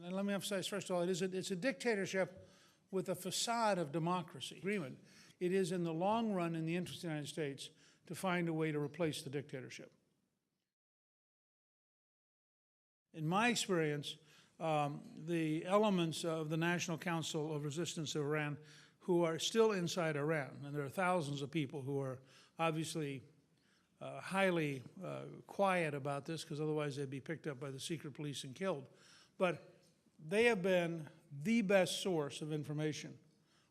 And let me emphasize, first of all, it's a dictatorship with a facade of democracy. Agreement. It is in the long run in the interest of the United States to find a way to replace the dictatorship. In my experience, the elements of the National Council of Resistance of Iran who are still inside Iran, and there are thousands of people who are obviously highly quiet about this, because otherwise they'd be picked up by the secret police and killed. But they have been the best source of information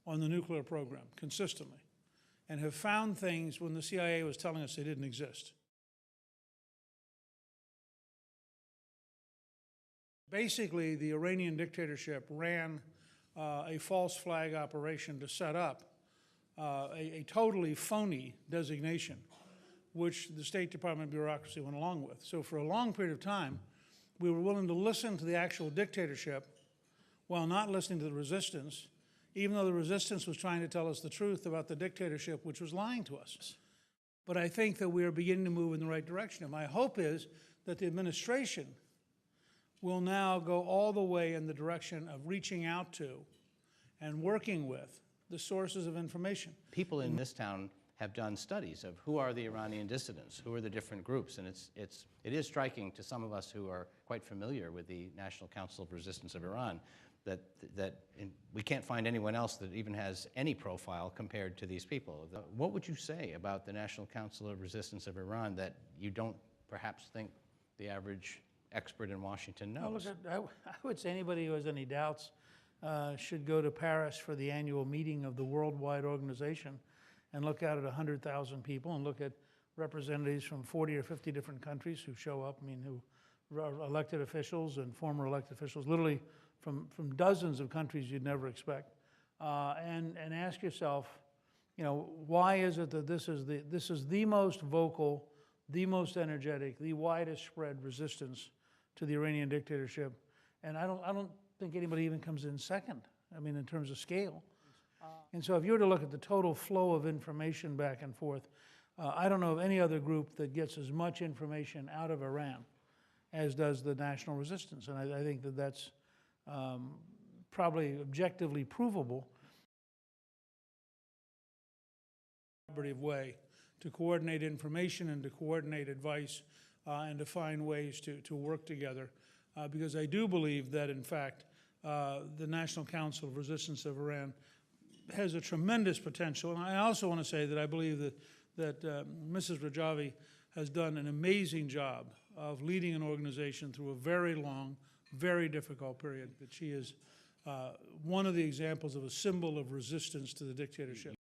on the nuclear program consistently, and have found things when the CIA was telling us they didn't exist. Basically, the Iranian dictatorship ran a false flag operation to set up a totally phony designation, which the State Department bureaucracy went along with. So for a long period of time, we were willing to listen to the actual dictatorship while not listening to the resistance, even though the resistance was trying to tell us the truth about the dictatorship, which was lying to us. But I think that we are beginning to move in the right direction. And my hope is that the administration will now go all the way in the direction of reaching out to and working with the sources of information. People in this town have done studies of who are the Iranian dissidents, who are the different groups, and it is striking to some of us who are quite familiar with the National Council of Resistance of Iran that we can't find anyone else that even has any profile compared to these people. What would you say about the National Council of Resistance of Iran that you don't perhaps think the average expert in Washington knows? Well, I would say anybody who has any doubts should go to Paris for the annual meeting of the worldwide organization and look out at 100,000 people and look at representatives from 40 or 50 different countries who show up, who are elected officials and former elected officials, literally from dozens of countries you'd never expect, and ask yourself, why is it that this is the most vocal, the most energetic, the widest spread resistance to the Iranian dictatorship, and I don't think anybody even comes in second, in terms of scale. And so if you were to look at the total flow of information back and forth, I don't know of any other group that gets as much information out of Iran as does the National Resistance. And I think that that's probably objectively provable. Collaborative way to coordinate information and to coordinate advice and to find ways to work together. Because I do believe that, in fact, the National Council of Resistance of Iran has a tremendous potential. And I also want to say that I believe that Mrs. Rajavi has done an amazing job of leading an organization through a very long, very difficult period. That she is one of the examples of a symbol of resistance to the dictatorship.